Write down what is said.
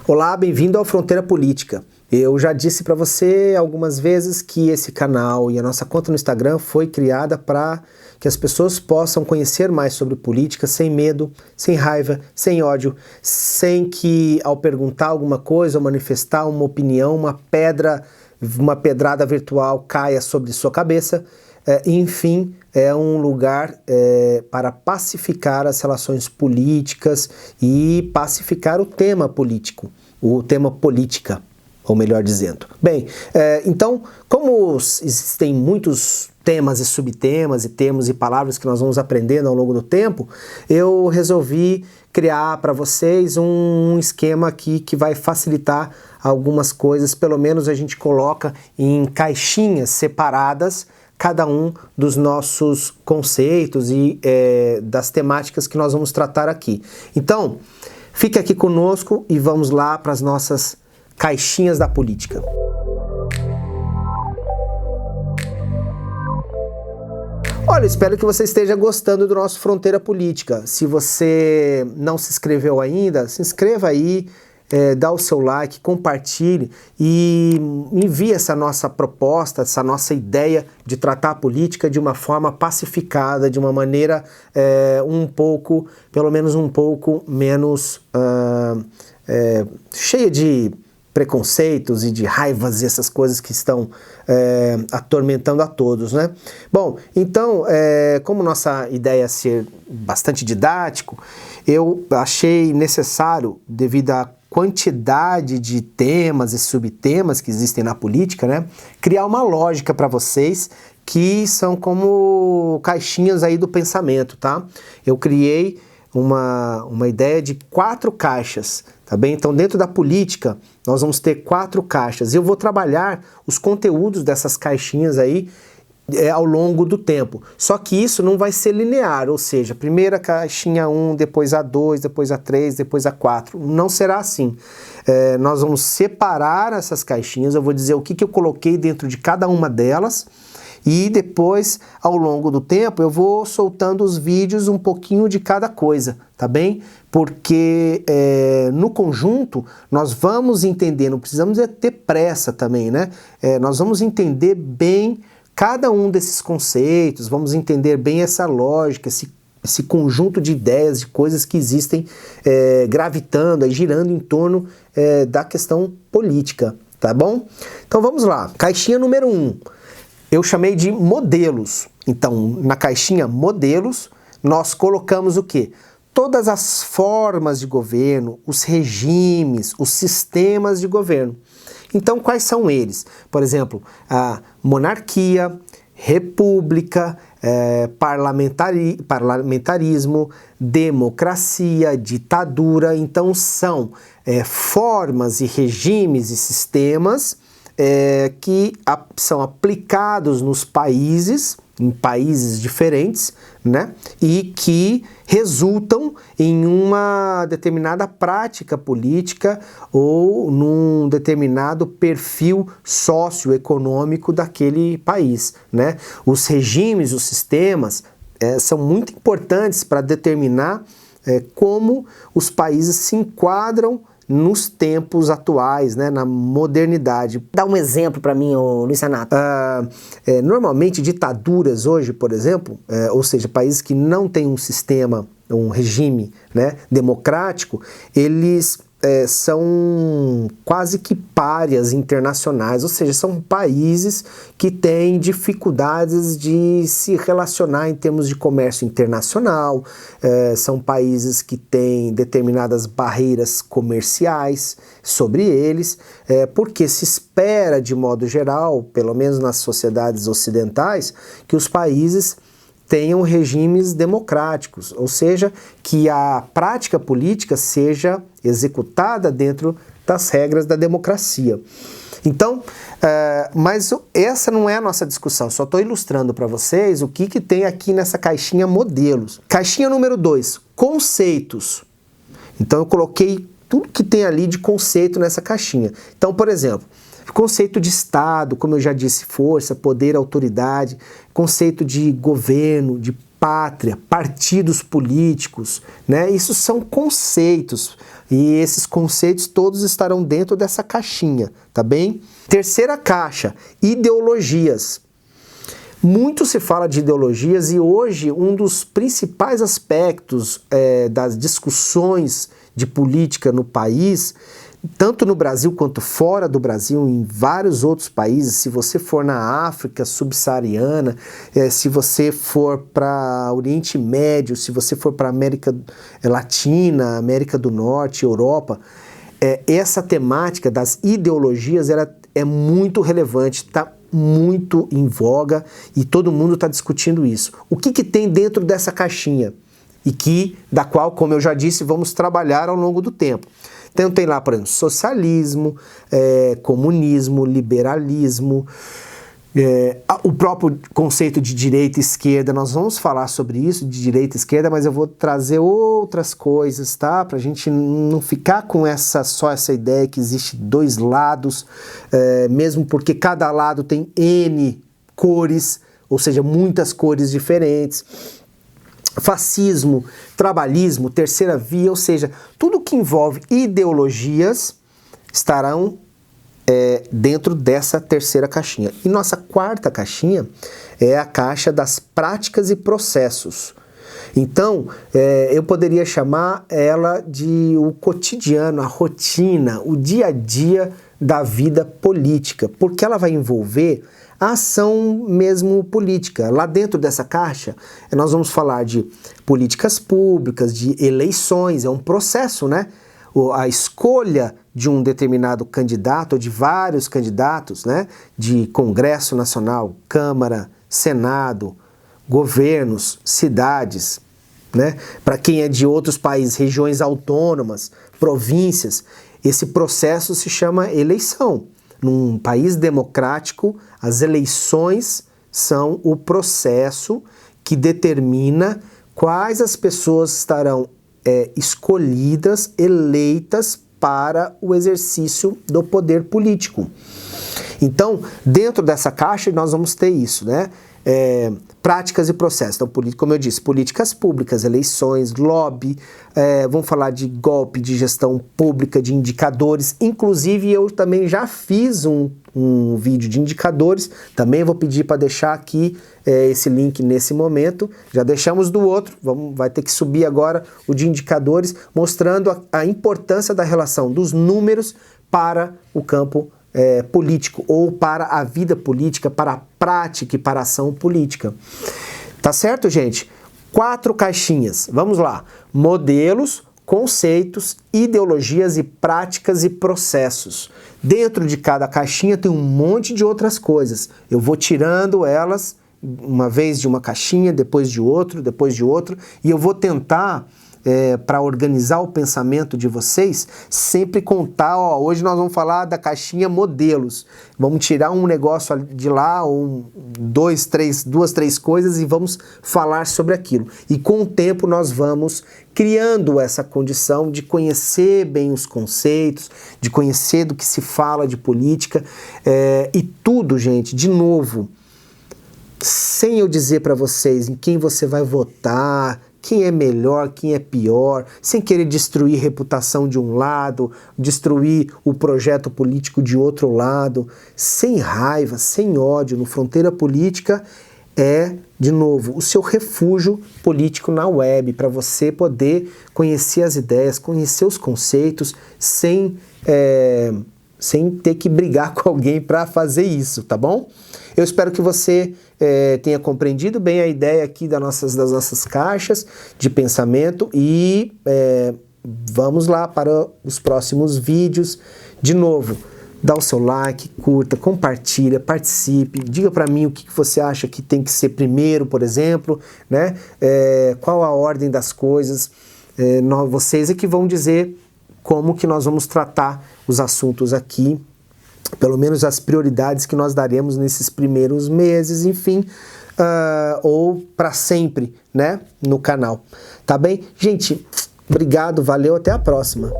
Olá, bem-vindo ao Fronteira Política. Eu já disse para você algumas vezes que esse canal e a nossa conta no Instagram foi criada para que as pessoas possam conhecer mais sobre política sem medo, sem raiva, sem ódio, sem que ao perguntar alguma coisa ou manifestar uma opinião, uma pedrada virtual caia sobre sua cabeça. Enfim, é um lugar para pacificar as relações políticas e pacificar o tema político, o tema política, ou melhor dizendo. Bem, então, como existem muitos temas e subtemas e termos e palavras que nós vamos aprendendo ao longo do tempo, eu resolvi criar para vocês um esquema aqui que vai facilitar algumas coisas. Pelo menos a gente coloca em caixinhas separadas cada um dos nossos conceitos e das temáticas que nós vamos tratar aqui. Então, fique aqui conosco e vamos lá para as nossas caixinhas da política. Olha, espero que você esteja gostando do nosso Fronteira Política. Se você não se inscreveu ainda, se inscreva aí, dá o seu like, compartilhe e envie essa nossa proposta, essa nossa ideia de tratar a política de uma forma pacificada, de uma maneira pelo menos um pouco menos cheia de preconceitos e de raivas e essas coisas que estão atormentando a todos, né? Bom, então, como nossa ideia é ser bastante didático, eu achei necessário, devido à quantidade de temas e subtemas que existem na política, né, criar uma lógica para vocês que são como caixinhas aí do pensamento, tá? Eu criei uma ideia de 4 caixas, tá bem? Então, dentro da política, nós vamos ter 4 caixas. Eu vou trabalhar os conteúdos dessas caixinhas aí ao longo do tempo. Só que isso não vai ser linear, ou seja, primeira caixinha 1, depois a 2, depois a 3, depois a 4. Não será assim. Nós vamos separar essas caixinhas, eu vou dizer o que eu coloquei dentro de cada uma delas, e depois, ao longo do tempo, eu vou soltando os vídeos um pouquinho de cada coisa, tá bem? Porque no conjunto nós vamos entender, não precisamos ter pressa também, né? Nós vamos entender bem cada um desses conceitos, vamos entender bem essa lógica, esse conjunto de ideias, de coisas que existem gravitando, girando em torno da questão política, tá bom? Então vamos lá, caixinha número 1. Eu chamei de modelos. Então, na caixinha modelos, nós colocamos o quê? Todas as formas de governo, os regimes, os sistemas de governo. Então, quais são eles? Por exemplo, a monarquia, república, parlamentarismo, democracia, ditadura. Então, são formas e regimes e sistemas que são aplicados nos países, em países diferentes, né? E que resultam em uma determinada prática política ou num determinado perfil socioeconômico daquele país, né? Os regimes, os sistemas são muito importantes para determinar como os países se enquadram nos tempos atuais, né, na modernidade. Dá um exemplo para mim, Luiz Renato. Normalmente ditaduras hoje, por exemplo, ou seja, países que não têm um sistema, um regime, né, democrático, eles são quase que párias internacionais, ou seja, são países que têm dificuldades de se relacionar em termos de comércio internacional, são países que têm determinadas barreiras comerciais sobre eles, porque se espera, de modo geral, pelo menos nas sociedades ocidentais, que os países tenham regimes democráticos, ou seja, que a prática política seja executada dentro das regras da democracia. Então, mas essa não é a nossa discussão, só estou ilustrando para vocês o que tem aqui nessa caixinha modelos. Caixinha número 2, conceitos. Então eu coloquei tudo que tem ali de conceito nessa caixinha. Então, por exemplo, conceito de Estado, como eu já disse, força, poder, autoridade, conceito de governo, de pátria, partidos políticos, né? Isso são conceitos. E esses conceitos todos estarão dentro dessa caixinha, tá bem? Terceira caixa, ideologias. Muito se fala de ideologias e hoje um dos principais aspectos das discussões de política no país, tanto no Brasil quanto fora do Brasil, em vários outros países, se você for na África subsaariana, se você for para Oriente Médio, se você for para América Latina, América do Norte, Europa, essa temática das ideologias ela é muito relevante, está muito em voga e todo mundo está discutindo isso. O que tem dentro dessa caixinha? E da qual, como eu já disse, vamos trabalhar ao longo do tempo. Então tem lá, por exemplo, socialismo, comunismo, liberalismo, o próprio conceito de direita e esquerda. Nós vamos falar sobre isso, de direita e esquerda, mas eu vou trazer outras coisas, tá? Pra gente não ficar com só essa ideia que existe dois lados, mesmo porque cada lado tem N cores, ou seja, muitas cores diferentes. Fascismo, trabalhismo, terceira via, ou seja, tudo que envolve ideologias estarão dentro dessa terceira caixinha. E nossa quarta caixinha é a caixa das práticas e processos. Então, eu poderia chamar ela de o cotidiano, a rotina, o dia a dia da vida política, porque ela vai envolver a ação mesmo política. Lá dentro dessa caixa, nós vamos falar de políticas públicas, de eleições, é um processo, né? A escolha de um determinado candidato, ou de vários candidatos, né? De Congresso Nacional, Câmara, Senado, governos, cidades, né? Para quem é de outros países, regiões autônomas, províncias, esse processo se chama eleição. Num país democrático, as eleições são o processo que determina quais as pessoas estarão escolhidas, eleitas para o exercício do poder político. Então, dentro dessa caixa, nós vamos ter isso, né? Práticas e processos. Então, como eu disse, políticas públicas, eleições, lobby, vamos falar de golpe, de gestão pública, de indicadores. Inclusive, eu também já fiz um vídeo de indicadores, também vou pedir para deixar aqui esse link nesse momento. Já deixamos do outro, vai ter que subir agora o de indicadores, mostrando a importância da relação dos números para o campo político, ou para a vida política, para a prática e para a ação política. Tá certo, gente? 4 caixinhas. Vamos lá. Modelos, conceitos, ideologias e práticas e processos. Dentro de cada caixinha tem um monte de outras coisas. Eu vou tirando elas, uma vez de uma caixinha, depois de outro, e eu vou tentar para organizar o pensamento de vocês, sempre contar, hoje nós vamos falar da caixinha modelos. Vamos tirar um negócio de lá, duas, três coisas e vamos falar sobre aquilo. E com o tempo nós vamos criando essa condição de conhecer bem os conceitos, de conhecer do que se fala de política, e tudo, gente, de novo, sem eu dizer para vocês em quem você vai votar, quem é melhor, quem é pior, sem querer destruir a reputação de um lado, destruir o projeto político de outro lado, sem raiva, sem ódio. No Fronteira Política de novo, o seu refúgio político na web, para você poder conhecer as ideias, conhecer os conceitos, sem ter que brigar com alguém para fazer isso, tá bom? Eu espero que você tenha compreendido bem a ideia aqui das nossas caixas de pensamento e vamos lá para os próximos vídeos. De novo, dá o seu like, curta, compartilha, participe, diga para mim o que você acha que tem que ser primeiro, por exemplo, né? Qual a ordem das coisas. Vocês é que vão dizer como que nós vamos tratar os assuntos aqui, pelo menos as prioridades que nós daremos nesses primeiros meses, enfim, ou para sempre, né, no canal. Tá bem? Gente, obrigado, valeu, até a próxima.